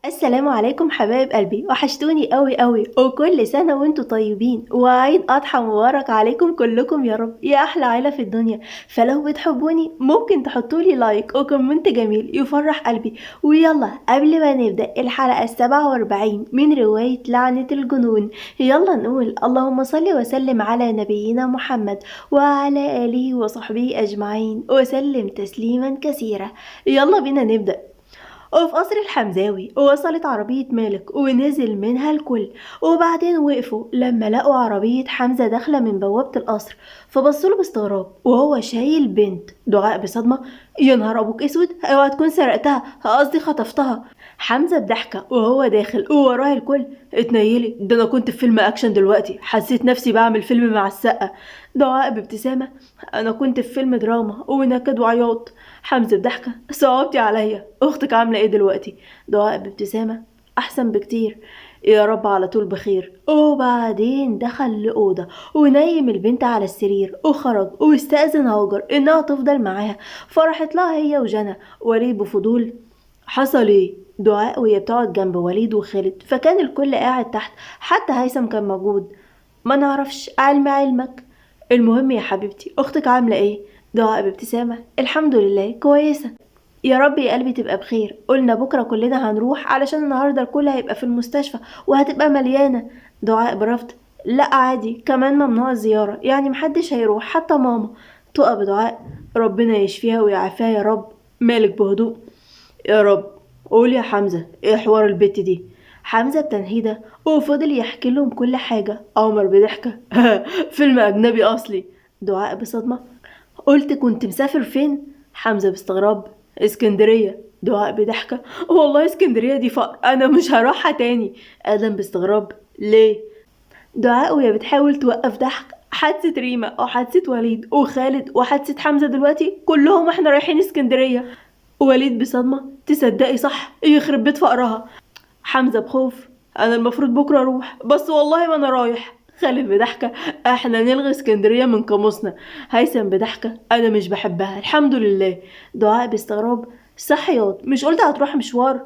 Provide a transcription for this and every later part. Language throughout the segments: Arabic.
السلام عليكم حبايب قلبي، وحشتوني قوي قوي، وكل سنة وانتوا طيبين، وعيد أضحى مبارك عليكم كلكم يا رب، يا أحلى عيلة في الدنيا. فلو بتحبوني ممكن تحطولي لايك وكومنت جميل يفرح قلبي. ويلا قبل ما نبدأ الحلقة 47 من رواية لعنة الجنون، يلا نقول اللهم صل وسلم على نبينا محمد وعلى آله وصحبه أجمعين وسلم تسليما كثيرا. يلا بينا نبدأ. وفي قصر الحمزاوي وصلت عربية مالك ونزل منها الكل، وبعدين وقفوا لما لقوا عربية حمزة داخلة من بوابة القصر، فبصوله باستغراب وهو شايل بنت. دعاء بصدمة: يا نهار ابوك اسود، اوعى تكون سرقتها، قصدي خطفتها. حمزة بضحكة وهو داخل ووراه الكل: اتنيلي، ده انا كنت في فيلم اكشن دلوقتي، حسيت نفسي بعمل فيلم مع السقا. دعاء بابتسامة: انا كنت في فيلم دراما ونكد وعياط. حمزة بضحكة: صعبتي عليا، اختك عاملة ايه دلوقتي؟ دعاء بابتسامة: احسن بكتير، يا رب على طول بخير. وبعدين دخل لأوضة ونيم البنت على السرير وخرج واستأذن هاجر انها تفضل معاها، فرحت لها هي وجنى. وليد بفضول: حصل ايه؟ دعاء وهي بتقعد جنب وليد وخالد، فكان الكل قاعد تحت، حتى هيثم كان موجود. ما نعرفش، علمك. المهم يا حبيبتي، اختك عاملة ايه؟ دعاء بابتسامة: الحمد لله كويسة. يا رب يا قلبي تبقى بخير، قلنا بكرة كلنا هنروح علشان النهاردة الكل هيبقى في المستشفى وهتبقى مليانة. دعاء برفض: لا عادي، كمان ممنوع الزيارة، يعني محدش هيروح حتى ماما. تقى بدعاء: ربنا يشفيها ويعافيها يا رب. مالك بهدوء: يا رب. قول يا حمزة، ايه حوار البت دي؟ حمزة بتنهيدة وفضل يحكي لهم كل حاجة. عمر بضحكة: فيلم أجنبي أصلي. دعاء بصدمة: قلت كنت مسافر فين؟ حمزة باستغراب: اسكندرية. دعاء بضحكة: والله اسكندرية دي فقر، أنا مش هروحها تاني. آدم باستغراب: ليه؟ دعاء وهي بتحاول توقف ضحك: حادثة ريما وحادثة وليد وخالد وحادثة حمزة دلوقتي كلهم احنا رايحين اسكندرية. وليد بصدمة: تصدقي صح، يخرب بيت فقرها. حمزة بخوف: انا المفروض بكرة اروح، بس والله ما انا رايح. خالد بضحكة: احنا نلغي اسكندرية من قاموسنا. هيثم بضحكة: انا مش بحبها الحمد لله. دعاء باستغراب: صح ياض، مش قلت هتروح مشوار؟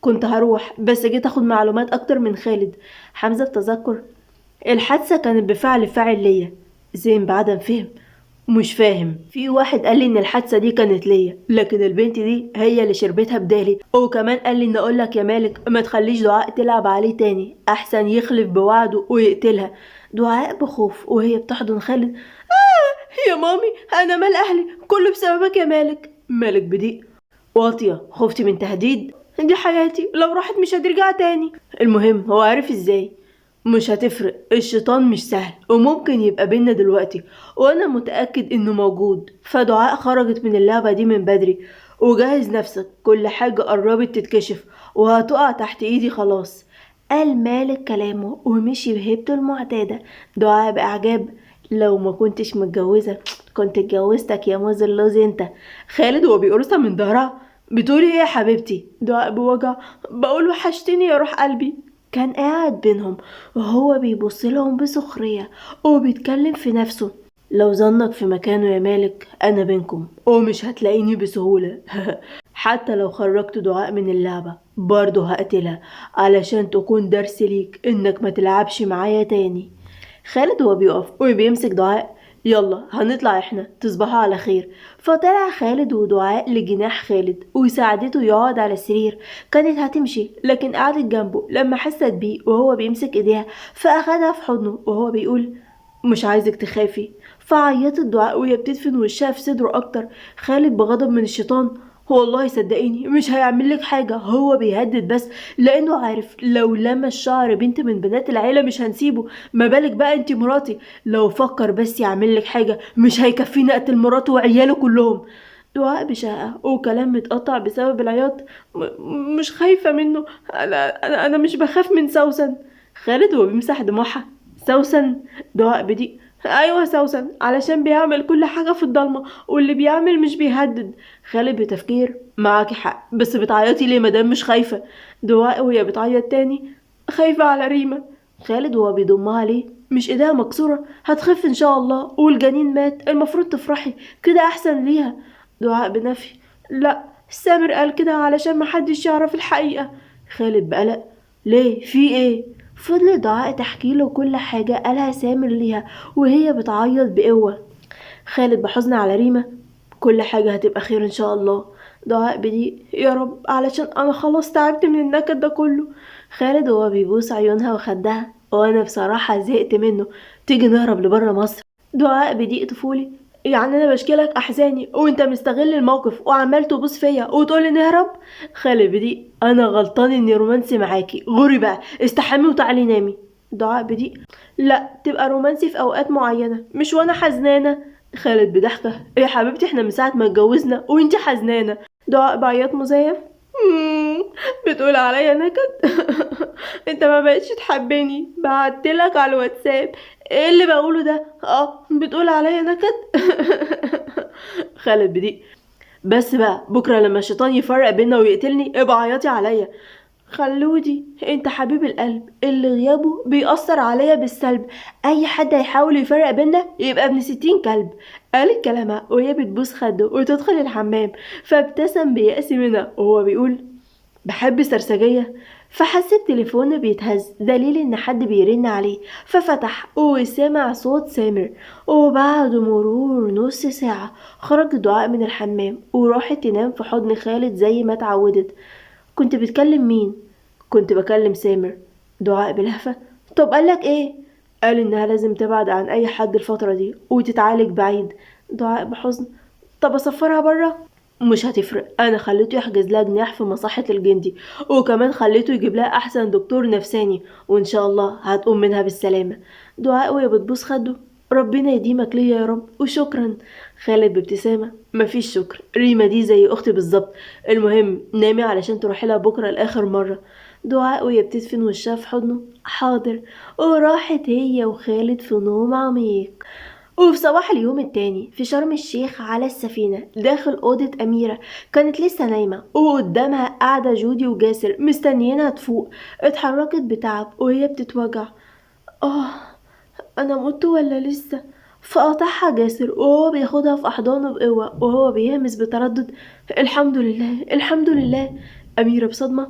كنت هروح بس جيت اخد معلومات اكتر من خالد. حمزة بتذكر: الحادثة كانت بفعل فاعل ليا. زين بعدم فهم: مش فاهم. في واحد قال لي ان الحادثه دي كانت ليا، لكن البنت دي هي اللي شربتها بدالي، وكمان قال لي ان اقول لك يا مالك ما تخليش دعاء تلعب عليه تاني، احسن يخلف بوعده ويقتلها. دعاء بخوف وهي بتحضن خالد: يا مامي، انا مال اهلي كله بسببك يا مالك. مالك بضيق: واطيه، خفتي من تهديد؟ دي حياتي، لو راحت مش هترجع تاني. المهم هو عارف ازاي؟ مش هتفرق، الشيطان مش سهل وممكن يبقى بينا دلوقتي، وانا متأكد انه موجود. فدعاء خرجت من اللعبة دي من بدري، وجهز نفسك، كل حاجة قربت تتكشف وهتقع تحت ايدي خلاص. قال مالك كلامه ومشي بهيبته المعتادة. دعاء بإعجاب: لو ما كنتش متجوزة كنت اتجوزتك يا موز اللوز انت. خالد وهو بيقرصها من ظهرها: بتقولي ايه يا حبيبتي؟ دعاء بوجع: بقول وحشتني يا روح قلبي. كان قاعد بينهم وهو بيبص لهم بسخرية وبيتكلم في نفسه: لو ظنك في مكانه يا مالك أنا بينكم ومش هتلاقيني بسهولة. حتى لو خرجت دعاء من اللعبة برضه هقتلها علشان تكون درس ليك إنك ما تلعبش معايا تاني. خالد هو بيقف وبيمسك دعاء: يلا هنطلع احنا، تصبحوا على خير. فطلع خالد ودعاء لجناح خالد وساعدته يقعد على السرير. كانت هتمشي لكن قعدت جنبه لما حست بيه وهو بيمسك ايديها، فاخدها في حضنه وهو بيقول: مش عايزك تخافي. فعيطت دعاء وهي بتدفن وشها في صدره اكتر. خالد بغضب من الشيطان: والله صدقيني مش هيعملك حاجة، هو بيهدد بس، لانه عارف لو لمس شعر بنت من بنات العيلة مش هنسيبه، ما بالك بقى انتي مراتي، لو فكر بس يعملك حاجة مش هيكفيني اقتل مراته وعياله كلهم. دعاء بشقة وكلام متقطع بسبب العياط: مش خايفة منه، أنا مش بخاف من سوسن. خالد وهو بيمسح دموعها: سوسن؟ دعاء بضيق: ايوه سوسن، علشان بيعمل كل حاجة في الضلمة، واللي بيعمل مش بيهدد. خالد بتفكير: معاكي حق، بس بتعيطي ليه مادام مش خايفة؟ دعاء وهي بتعيط تاني: خايفة على ريما. خالد وهو بيضمها ليه: مش ايديها مكسورة، هتخف ان شاء الله، والجنين مات، المفروض تفرحي كده احسن ليها. دعاء بنفي: لا، سامر قال كده علشان محدش يعرف الحقيقة. خالد بقلق: ليه، في ايه؟ فضلت دعاء تحكي له كل حاجة قالها سامر ليها وهي بتعيط بقوة. خالد بحزن على ريما: كل حاجة هتبقى خير ان شاء الله. دعاء بضيق: يا رب، علشان انا خلاص تعبت من النكد ده كله. خالد وهو بيبوس عيونها وخدها: وانا بصراحة زهقت منه، تيجي نهرب لبره مصر. دعاء بضيق طفولي: يعني انا بشكلك احزاني وانت مستغل الموقف وعمال تبوس فيا وتقولي نهرب؟ خالد بضيق: انا غلطان اني رومانسي معاكي، غوري بقى، استحمي وتعالي نامي. دعاء بضيق: لا، تبقى رومانسي في اوقات معينة مش وانا حزنانة. خالد بضحكة: يا حبيبتي احنا من ساعة ما اتجوزنا وانتي حزنانة. دعاء بعيط مزيف: بتقول عليا نكد؟ انت ما بقتش تحبني، بعتلك على الواتساب. ايه اللي بقوله ده؟ بتقول عليا نكد؟ خالد بضيق: بس بقى بكرة لما الشيطان يفرق بينا ويقتلني ابقى عيطي عليا. خلودي، انت حبيب القلب اللي غيابه بيأثر عليا بالسلب. اي حد هيحاول يفرق بينا يبقى ابن 60 كلب. قالت كلامها وهي بتبوس خده وتدخل الحمام، فابتسم بيأس منها وهو بيقول: بحب سرسجية. فحس بتليفونه بيتهز، دليل ان حد بيرن عليه، ففتح وسمع صوت سامر. وبعد مرور نص ساعة خرج دعاء من الحمام وراحت تنام في حضن خالد زي ما اتعودت. كنت بتكلم مين؟ كنت بكلم سامر. دعاء بلهفة: طب قالك ايه؟ قال انها لازم تبعد عن اي حد الفترة دي وتتعالج بعيد. دعاء بحزن: طب اسفرها برا؟ مش هتفرق، انا خليته يحجز لها جناح في مصحة الجندي، وكمان خليته يجيب لها احسن دكتور نفساني، وان شاء الله هتقوم منها بالسلامة. دعاء وهي بتبوس خده: ربنا يديمك ليا يا رب، وشكرا. خالد بابتسامة: مفيش شكر، ريما دي زي اختي بالظبط. المهم نامي علشان تروحي لها بكرة لاخر مرة. دعاء وهي بتدفن وشها في حضنه: حاضر. وراحت هي وخالد في نوم عميق. وفي صباح اليوم التاني في شرم الشيخ على السفينة داخل أوضة أميرة، كانت لسه نايمة وقدامها قاعدة جودي وجاسر مستنيينها تفوق. اتحركت بتعب وهي بتتوجع: آه، أنا مت ولا لسه؟ فقطعها جاسر وهو بياخدها في أحضانه بقوة وهو بيهمس بتردد: الحمد لله، الحمد لله. أميرة بصدمة: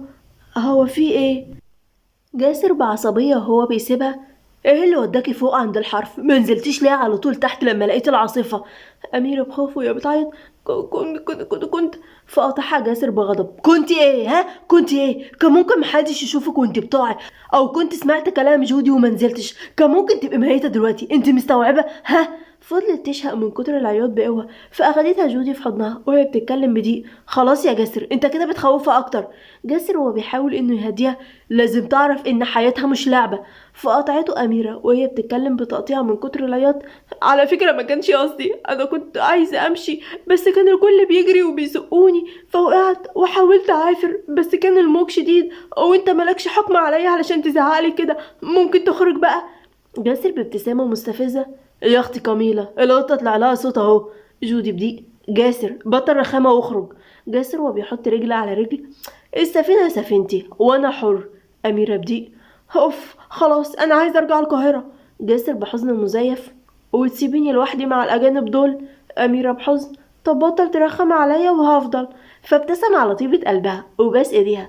هو في إيه؟ جاسر بعصبية وهو بيسيبها: ايه اللي وداكي فوق عند الحرف؟ ما نزلتيش ليه على طول تحت لما لقيت العاصفة؟ أميرة بخوف وهي بتعيط: كنت. فقطعها جاسر بغضب: كنت ايه؟ ها، كنت ايه؟ كان ممكن محدش يشوفك وانت بتقعي، او كنت سمعت كلام جودي وما نزلتش، كان ممكن تبقي ميتة دلوقتي، انت مستوعبة؟ ها. فضلت تشهق من كتر العياط بقوة، فأخدتها جودي في حضنها وهي بتتكلم بضيق: خلاص يا جاسر، انت كده بتخوفها اكتر. جاسر وهو بيحاول انه يهديها: لازم تعرف ان حياتها مش لعبة. فقطعته أميرة وهي بتتكلم بتقطيع من كتر العياط: على فكرة ما كانش قصدي، أنا كنت عايزة أمشي بس كان الكل بيجري وبيزقوني فوقعت وحاولت أعافر، بس كان الموج شديد وأنت مالكش حكم عليا علشان تزعقلي كده، ممكن تخرج بقى؟ جاسر بابتسامة مستفزة: يا أختي كميلة، القطة طلع لها صوت أهو. جودي بضيق: جاسر بطل رخامة واخرج. جاسر وهو بيحط رجل على رجل: السفينة سفينتي وأنا حر. أميرة بضيق: اوف، خلاص انا عايزه ارجع القاهره. جاسر بحزن مزيف: وتسيبيني لوحدي مع الاجانب دول؟ اميره بحزن: طب بطل ترخم عليا وهفضل. فابتسم على طيبه قلبها وباس ايديها: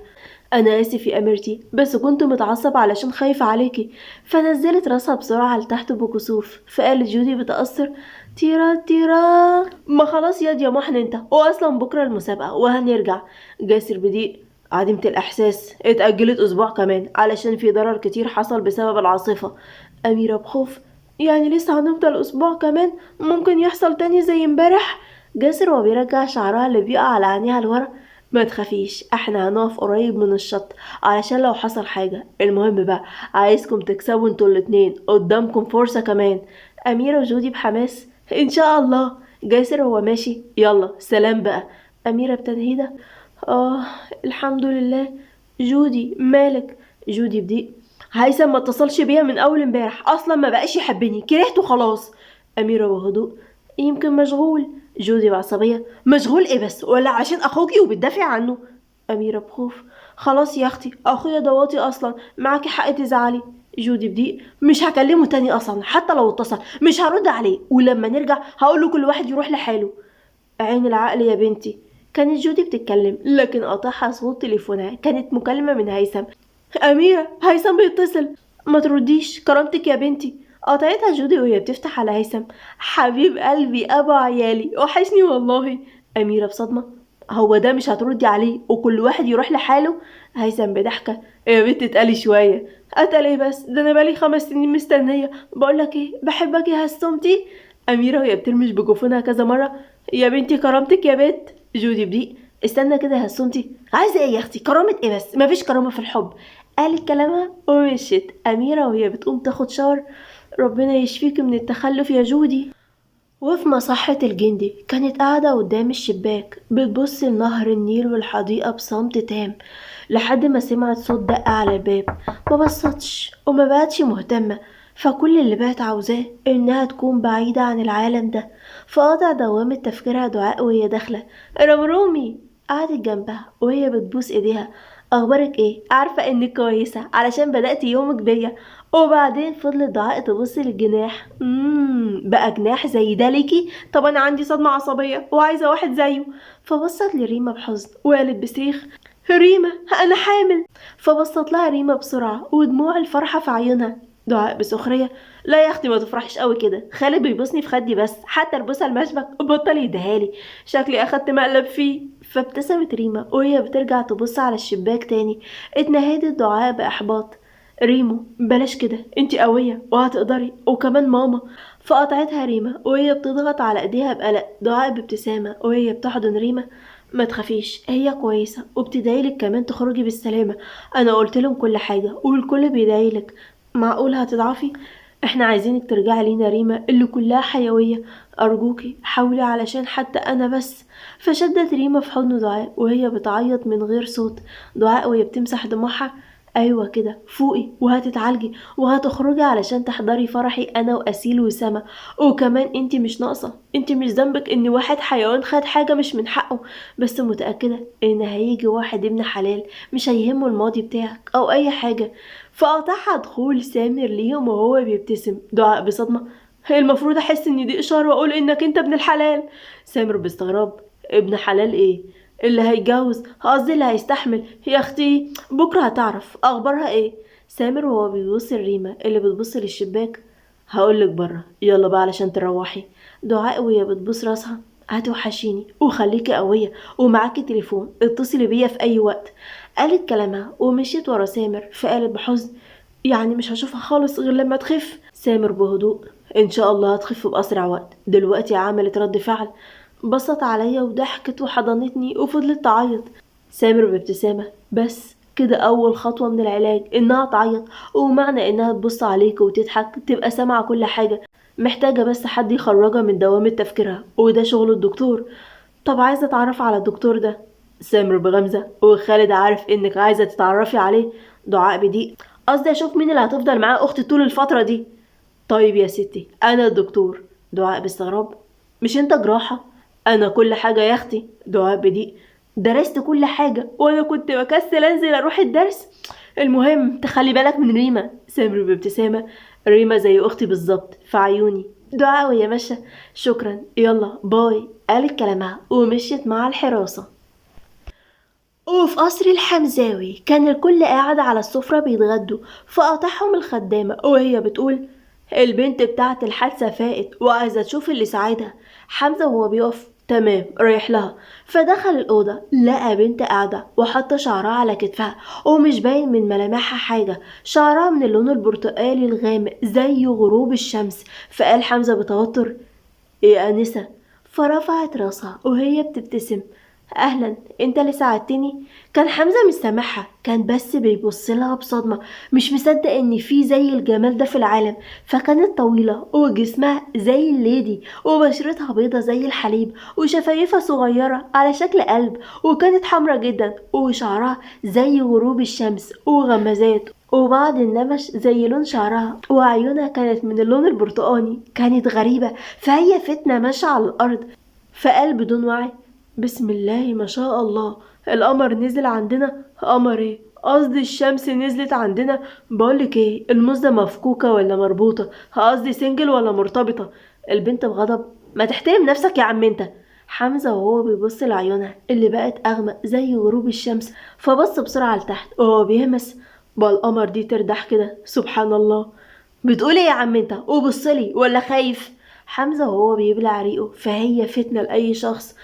انا اسف يا اميرتي، بس كنت متعصب علشان خايفه عليكي. فنزلت راسها بسرعه لتحت بكسوف. فقالت جودي بتأثر: تيرا تيرا، ما خلاص يا محن انت، واصلا بكره المسابقه وهنرجع. جاسر بضيق: عديمة الإحساس، اتأجلت أسبوع كمان علشان في ضرر كتير حصل بسبب العاصفة. أميرة بخوف: يعني لسه هنفضل أسبوع كمان؟ ممكن يحصل تاني زي امبارح؟ جاسر وهو بيرجع شعرها اللي بيقع على عينيها لورا: ما تخافيش، احنا هنقف قريب من الشط علشان لو حصل حاجة. المهم بقى عايزكم تكسبوا انتوا الاتنين، قدامكم فرصة كمان. أميرة وجودي بحماس: إن شاء الله. جاسر وهو ماشي: يلا سلام بقى. أميرة بتنهيدة: الحمد لله. جودي مالك؟ جودي بضيق: هيثم ما اتصلش بيا من اول امبارح، اصلا ما بقاش يحبني، كرهته خلاص. اميره بهدوء: يمكن مشغول. جودي بعصبيه: مشغول ايه بس؟ ولا عشان اخوكي وبتدافع عنه؟ اميره بخوف: خلاص يا اختي، اخويا ده واطي اصلا، معاكي حق تزعلي. جودي بضيق: مش هكلمه تاني اصلا، حتى لو اتصل مش هرد عليه، ولما نرجع هقول له كل واحد يروح لحاله. عين العقل يا بنتي، كانت جودي بتتكلم لكن قطعها صوت تليفونها، كانت مكالمة من هيثم. أميرة، هيثم بيتصل. ما ترديش كرامتك يا بنتي. قطعتها جودي وهي بتفتح على هيثم. حبيب قلبي أبو عيالي، وحشني والله. أميرة بصدمة. هو ده مش هتردي عليه وكل واحد يروح لحاله؟ هيثم بضحكة. يا بنت اتقلي شوية. اتقل ايه بس؟ ده انا بقالي 5 سنين مستنية. بقولك ايه، بحبك يا هستمتي. أميرة وهي بترمش بجفونها كذا مرة. يا بنتي كرامتك يا بنت. جودي بدي. استنى كده يا هستمتي، عايزة ايه يا اختي؟ كرامة ايه بس؟ مفيش كرامة في الحب. قالت كلامها ومشيت أميرة وهي بتقوم تاخد شاور. ربنا يشفيك من التخلف يا جودي. وفي مصحة الجندي كانت قاعدة قدام الشباك بتبص لنهر النيل والحديقة بصمت تام لحد ما سمعت صوت دق على الباب. ما بصتش وما بقتش مهتمة، فكل اللي بقت عاوزاه إنها تكون بعيدة عن العالم ده. فقطع دوامة تفكيرها دعاء وهي داخلة. رمرومي قعدت جنبها وهي بتبوس ايديها. اخبارك ايه؟ عارفة انك كويسة علشان بدأت يومك بيا. وبعدين فضلت دعاء تبص للجناح. بقى جناح زي ده ليكي؟ طب انا عندي صدمة عصبية وعايزة واحد زيه. فبصت لريما بحزن وقالت بصريخ. ريما، انا حامل. فبصت لها ريما بسرعة ودموع الفرحة في عيونها. دعاء بسخرية. لا يا اختي ما تفرحش قوي كده، خالد بيبوسني في خدي بس، حتى البوسه المشبك بطل يديهالي. شكلي اخدت مقلب فيه. فابتسمت ريما وهي بترجع تبص على الشباك تاني. اتنهدت دعاء باحباط. ريمو بلاش كده، انتي قويه وهتقدري، وكمان ماما. فقطعتها ريما وهي بتضغط على ايديها بقلق. دعاء بابتسامه وهي بتحضن ريما. ما تخافيش، هي كويسه وبتدعيلك كمان تخرجي بالسلامه. انا قلت لهم كل حاجه والكل بيدعيلك. معقول هتضعفي؟ احنا عايزينك ترجعي لينا ريما اللي كلها حيوية. ارجوكي حاولي علشان حتى انا بس. فشدت ريما في حضن دعاء وهي بتعيط من غير صوت. دعاء وهي بتمسح دموعها. ايوه كده، فوقي وهتتعالجي وهتخرجي علشان تحضري فرحي انا واسيل وسما. وكمان انتي مش ناقصه، انتي مش ذنبك ان واحد حيوان خد حاجه مش من حقه. بس متاكده ان هيجي واحد ابن حلال مش هيهمه الماضي بتاعك او اي حاجه. فقطعها دخول سامر ليهم وهو بيبتسم. دعاء بصدمة. المفروض احس ان دي اشارة واقول انك انت ابن الحلال. سامر باستغراب. ابن حلال ايه؟ اللي هيتجوز، قصدي اللي هيستحمل. يا اختي بكرة هتعرف اخبارها ايه. سامر وهو بيبص لريما اللي بتبص للشباك. هقولك بره، يلا بقى علشان تروحي. دعاء وهي بتبص راسها. هتوحشيني وخليكي قوية ومعاكي تليفون، اتصلي بيا في اي وقت. قالت كلامها ومشيت ورا سامر. فقالت بحزن. يعني مش هشوفها خالص غير لما تخف؟ سامر بهدوء. ان شاء الله هتخف باسرع وقت، دلوقتي عملت رد فعل. بصت عليا وضحكت وحضنتني وفضلت تعيط. سامر بابتسامة. بس كده اول خطوة من العلاج انها تعيط، ومعنى انها تبص عليك وتضحك تبقى سامعة كل حاجة. محتاجة بس حد يخرجها من دوامة تفكيرها، وده شغل الدكتور. طب عايزة اتعرف على الدكتور ده. سامر بغمزة. وخالد عارف انك عايزة تتعرفي عليه. دعاء بضيق. قصدي اشوف مين اللي هتفضل معاه اختي طول الفترة دي. طيب يا ستي انا الدكتور. دعاء باستغراب. مش انت جراحة؟ انا كل حاجة يا اختي. دعاء بضيق. درست كل حاجة وانا كنت بكسل انزل اروح الدرس. المهم تخلي بالك من ريما. سامر بابتسامة. ريما زي اختي بالظبط في عيوني. دعاء وهي ماشية. شكرا، يلا باي. قالت كلامها ومشيت مع الحراسة. وفي قصر الحمزاوي كان الكل قاعد على السفرة بيتغدوا. فقطعهم الخدامة وهي بتقول. البنت بتاعت الحادثة فائت وعايزة تشوف اللي ساعدها. حمزة وهو بيقف. تمام، رايح لها. فدخل الأوضة لقى بنت قاعدة وحاطة شعرها على كتفها ومش باين من ملامحها حاجة. شعرها من اللون البرتقالي الغامق زي غروب الشمس. فقال حمزة بتوتر. ايه يا أنسة؟ فرفعت راسها وهي بتبتسم. اهلا، انت اللي ساعدتني. كان حمزة مش سامعها، كان بس بيبص لها بصدمة، مش مصدق ان في زي الجمال ده في العالم. فكانت طويلة وجسمها زي الليدي وبشرتها بيضة زي الحليب وشفايفها صغيرة على شكل قلب، وكانت حمرة جدا وشعرها زي غروب الشمس وغمازات وبعض النمش زي لون شعرها، وعيونها كانت من اللون البرتقاني. كانت غريبة، فهي فتنة ماشية على الأرض. فقال بدون وعي. بسم الله ما شاء الله، القمر نزل عندنا. قمر ايه؟ قصدي الشمس نزلت عندنا. بقولك ايه، الموزة مفكوكة ولا مربوطة؟ قصدي سنجل ولا مرتبطة؟ البنت بغضب. ما تحترم نفسك يا عم انت. حمزة وهو بيبص لعيونها اللي بقت أغمق زي غروب الشمس، فبص بسرعة لتحت وهو بيهمس: بقى القمر دي تردح كده، سبحان الله. بتقول ايه يا عم انت؟ وبصلي ولا خايف؟ حمزة وهو بيبلع ريقه، فهي فتنة لأي شخص.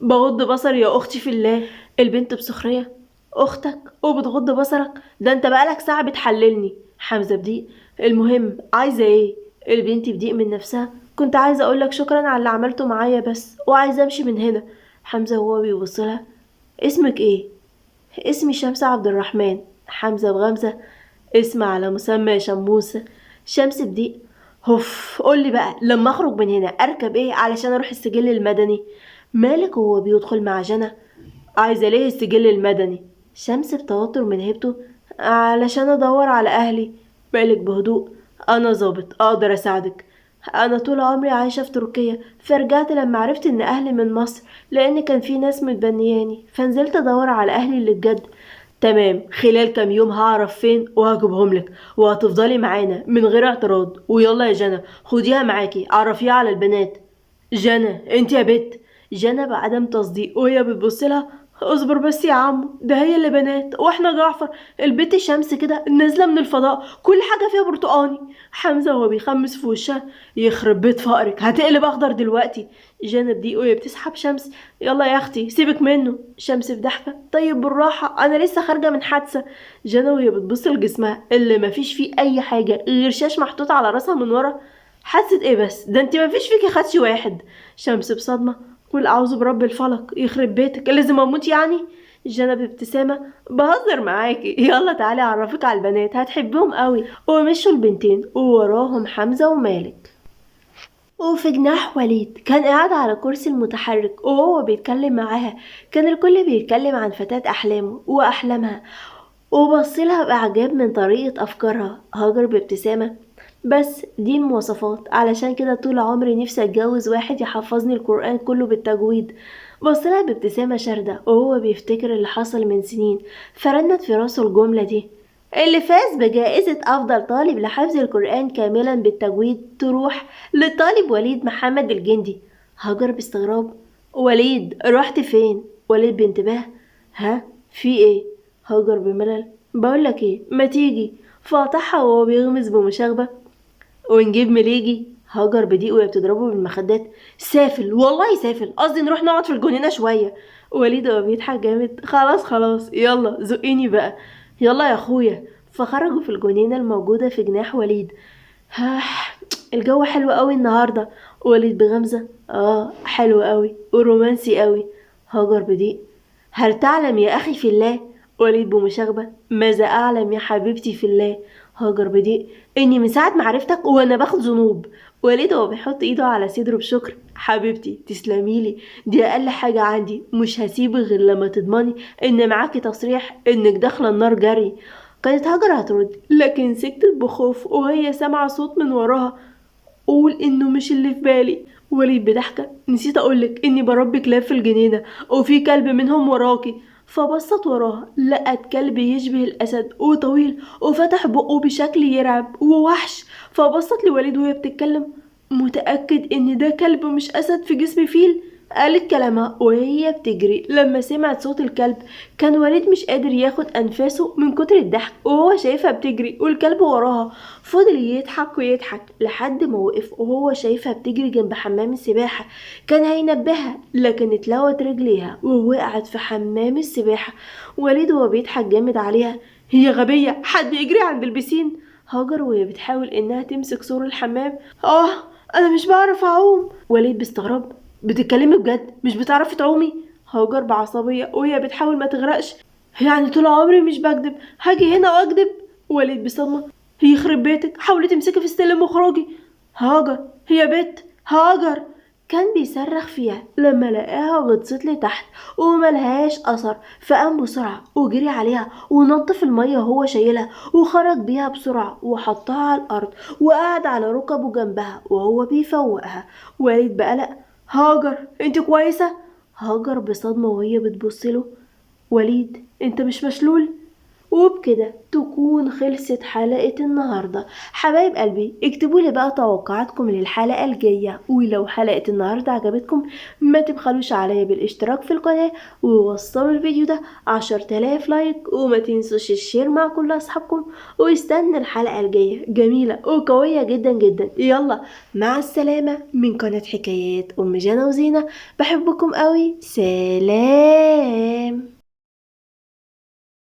بغض بصري يا أختي في الله. البنت بسخرية: أختك وبتغض بصرك؟ ده انت بقالك ساعة بتحللني. حمزة بضيق: المهم عايزة ايه؟ البنت بضيق من نفسها: كنت عايزة أقولك شكرا على اللي عملته معايا بس، وعايزة أمشي من هنا. حمزة وهو بيبصلها: اسمك ايه؟ اسمي شمس عبد الرحمن. حمزة بغمزة: اسم على مسمى يا شموسة. شمس بضيق: هف، قولي بقى لما اخرج من هنا اركب ايه علشان اروح السجل المدني؟ مالك وهو بيدخل مع جنى: عايزة ليه السجل المدني؟ شمس بتوتر من هيبته: علشان ادور على اهلي. مالك بهدوء: انا ظابط اقدر اساعدك. انا طول عمري عايشة في تركيا، فرجعت لما عرفت ان اهلي من مصر، لان كان في ناس متبنياني، فنزلت ادور على اهلي اللي بجد. تمام، خلال كام يوم هعرف فين وهجيبهم لك، وهتفضلي معانا من غير اعتراض. ويلا يا جنى خديها معاكي عرفيها على البنات. جنى انت يا بت. جنى بعدم تصديق وهي بتبصلها: اصبر بس يا عمو، ده هي اللي بنات واحنا جعفر. البت شمس كده نازله من الفضاء كل حاجه فيها برتقاني. حمزه وهو بيخمس في وشها: يخرب بيت فقرك، هتقلب اخضر دلوقتي. جنى بضيق وهي بتسحب شمس: يلا يا اختي سيبك منه. شمس بضحكه: طيب بالراحه، انا لسه خارجه من حادثه. جنى وهي بتبص لجسمها اللي مفيش فيه اي حاجه غير شاش محطوط على راسها من ورا: حادثه ايه بس؟ ده انت مفيش فيكي خدش واحد. شمس بصدمه: قل اعوذ برب الفلق، يخرب بيتك لازم اموت يعني؟ جنى بابتسامه: بهزر معاكي، يلا تعالي اعرفك على البنات هتحبهم قوي. ومشوا البنتين ووراهم حمزه ومالك. وفي جناح وليد كان قاعد على كرسي المتحرك وهو بيتكلم معاها. كان الكل بيتكلم عن فتاة أحلامه وأحلامها، وبصلها بإعجاب من طريقة أفكارها. هاجر بابتسامة: بس دي المواصفات، علشان كده طول عمري نفسي أتجوز واحد يحفظني القرآن كله بالتجويد. بصلها بابتسامة شاردة وهو بيفتكر اللي حصل من سنين، فرنت في راسه الجملة دي: اللي فاز بجائزة أفضل طالب لحفظ القرآن كاملا بالتجويد تروح للطالب وليد محمد الجندي. هاجر باستغراب: وليد رحت فين؟ وليد بانتباه: ها في ايه؟ هاجر بملل: بقولك ايه، ما تيجي. فقطعها وهو بيغمز بمشاغبة: ونجيب مليجي. هاجر بضيق وهي بتضربه بالمخدات: سافل والله سافل، قصدي نروح نقعد في الجنينة شوية. وليد وهو بيضحك جامد: خلاص خلاص يلا زقيني بقى. يلا يا اخويا. فخرجوا في الجنينة الموجودة في جناح وليد. الجو حلو قوي النهاردة. وليد بغمزة: حلو قوي ورومانسي قوي. هاجر بضيق: هل تعلم يا أخي في الله؟ وليد بمشاغبة: ماذا أعلم يا حبيبتي في الله؟ هاجر بضيق: إني من ساعة ما عرفتك وأنا باخد ذنوب. وليد وهو بيحط إيده على صدره بشكر: حبيبتي تسلميلي، دي أقل حاجة عندي، مش هسيبك غير لما تضمني إن معاكي تصريح إنك داخلة النار جري. كانت هاجر هترد لكن سكتت بخوف وهي سامعة صوت من وراها: قول انه مش اللي في بالي. وليد بضحكة: نسيت اقولك اني بربي كلاب في الجنينة وفي كلب منهم وراكي. فبصت وراها لقت كلب يشبه الاسد وطويل وفتح بقه بشكل يرعب ووحش. فبصت لوليد وهي بتتكلم: متأكد ان ده كلب مش اسد في جسم فيل؟ قالت كلامها وهي بتجري. لما سمعت صوت الكلب كان وليد مش قادر ياخد أنفاسه من كتر الضحك وهو شايفها بتجري والكلب وراها. فضل يضحك ويضحك لحد ما وقف وهو شايفها بتجري جنب حمام السباحة. كان هينبهها لكن اتلوت رجليها ووقعت في حمام السباحة. وليد وهو بيضحك جامد عليها: هي غبية، حد يجري عند البسين؟ هاجر وهي بتحاول انها تمسك سور الحمام: انا مش بعرف اعوم. وليد باستغراب: بتتكلمي بجد؟ مش بتعرفي تعومي؟ هاجر بعصبية وهي بتحاول ما تغرقش: يعني طول عمري مش بكدب، هاجي هنا واكدب؟ وليد بصدمة: يخرب بيتك، حاولي تمسكي في السلم واخرجي. هاجر، هي بت هاجر. كان بيصرخ فيها لما لقاها غطست لتحت وملهاش اثر، فقام بسرعة وجري عليها ونط في المية وهو شايلها وخرج بيها بسرعة وحطها على الارض وقعد على ركبه جنبها وهو بيفوقها. وليد بقلق: هاجر انت كويسة؟ هاجر بصدمة وهي بتبصله: وليد انت مش مشلول؟ وبكده تكون خلصت حلقة النهاردة. حبايب قلبي اكتبوا لي بقى توقعاتكم للحلقة الجاية، ولو حلقة النهاردة عجبتكم ما تبخلوش عليا بالاشتراك في القناة ووصلوا الفيديو ده 10,000 لايك، وما تنسوش الشير مع كل اصحابكم، واستنى الحلقة الجاية جميلة وقوية جدا جدا. يلا مع السلامة من قناة حكايات أم جنى وزينة، بحبكم قوي، سلام.